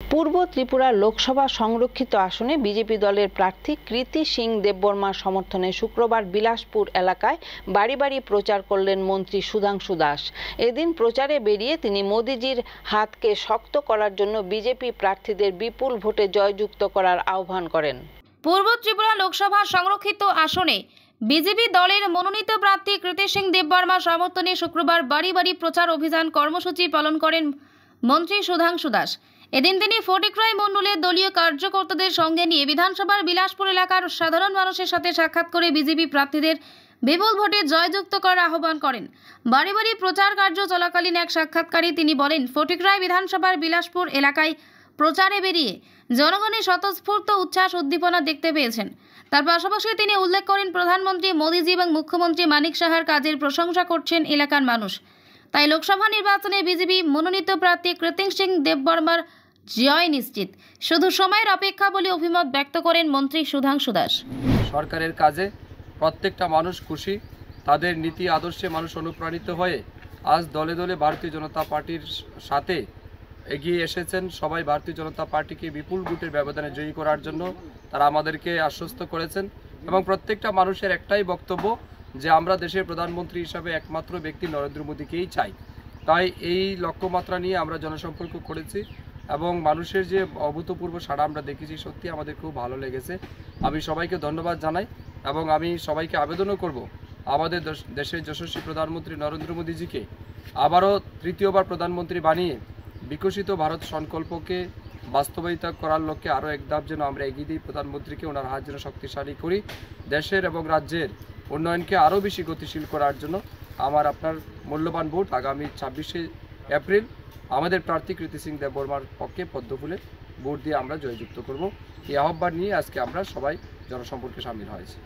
পূর্ব ত্রিপুরা লোকসভা সংরক্ষিত আসনে বিজেপি দলের প্রার্থী কৃতি সিং দেববর্মার সমর্থনে শুক্রবার বিলাসপুর এলাকায় বাড়ি বাড়ি প্রচার করলেন মন্ত্রী সুধাংশু দাস। এদিন প্রচারে বেরিয়ে তিনি মোদিজির হাতকে শক্ত করার জন্য বিজেপি প্রার্থীদের বিপুল ভোটে জয়যুক্ত করার আহ্বান করেন। পূর্ব ত্রিপুরা লোকসভা সংরক্ষিত আসনে বিজেপি দলের মনোনীত প্রার্থী কৃতি সিং দেববর্মার সমর্থনে শুক্রবার বাড়ি বাড়ি প্রচার অভিযান কর্মসূচি পালন করেন মন্ত্রী সুধাংশু দাস। এদিন তিনি ফটিকরায় মণ্ডলের দলীয় কার্যকর্তাদের সঙ্গে নিয়ে বিধানসভার বিলাসপুর এলাকার সাধারণ মানুষের সাথে সাক্ষাৎ করে বিজেপি প্রার্থীদের বিপুল ভোটে জয়যুক্ত করার আহ্বান করেন। বাড়ি বাড়ি প্রচার কার্য চলাকালীন এক সাক্ষাৎকারে তিনি বলেন, ফটিকরায় বিধানসভার বিলাসপুর এলাকায় প্রচারে বেরিয়ে জনগণের স্বতঃস্ফূর্ত উচ্ছ্বাস উদ্দীপনা দেখতে পেয়েছেন। তার পাশাপাশি তিনি উল্লেখ করেন, প্রধানমন্ত্রী মোদিজি এবং মুখ্যমন্ত্রী মানিক সাহার কাজের প্রশংসা করছেন এলাকার মানুষ। তাই লোকসভা নির্বাচনে বিজেপি মনোনীত প্রার্থী কৃতি সিং দেববর্মার জয় নিশ্চিত, শুধু সময়ের অপেক্ষা বলে অভিমত ব্যক্ত করেন মন্ত্রী সুধাংশু দাস। সরকারের কাজে প্রত্যেকটা মানুষ খুশি, তাদের নীতি আদর্শে মানুষ অনুপ্রাণিত হয়ে আজ দলে দলে ভারতীয় জনতা পার্টির সাথে এগিয়ে এসেছেন। সবাই ভারতীয় জনতা পার্টিকে বিপুল ভোটের ব্যবধানে জয়ী করার জন্য তারা আমাদেরকে আশ্বস্ত করেছেন এবং প্রত্যেকটা মানুষের একটাই বক্তব্য যে আমরা দেশের প্রধানমন্ত্রী হিসাবে একমাত্র ব্যক্তি নরেন্দ্র মোদীকেই চাই। তাই এই লক্ষ্যমাত্রা নিয়ে আমরা জনসম্পর্ক করেছি এবং মানুষের যে অভূতপূর্ব সাড়া আমরা দেখেছি, সত্যি আমাদের খুব ভালো লেগেছে। আমি সবাইকে ধন্যবাদ জানাই এবং আমি সবাইকে আবেদনও করব আমাদের দেশের যশস্বী প্রধানমন্ত্রী নরেন্দ্র মোদীজিকে আবারও তৃতীয়বার প্রধানমন্ত্রী বানিয়ে বিকশিত ভারত সংকল্পকে বাস্তবায়িত করার লক্ষ্যে আরও এক ধাপ যেন আমরা এগিয়ে দিই। প্রধানমন্ত্রীকে ওনার হাত যেন শক্তিশালী করি, দেশের এবং রাজ্যের উন্নয়নকে আরও বেশি গতিশীল করার জন্য আমার আপনার মূল্যবান ভোট আগামী 26শে এপ্রিল আমাদের প্রার্থী কৃতি সিং দেববর্মার পক্ষে পদ্মফুলে ভোট দিয়ে আমরা জয়যুক্ত করব। এই আহ্বান নিয়ে আজকে আমরা সবাই জনসম্পর্কে সামিল হয়েছি।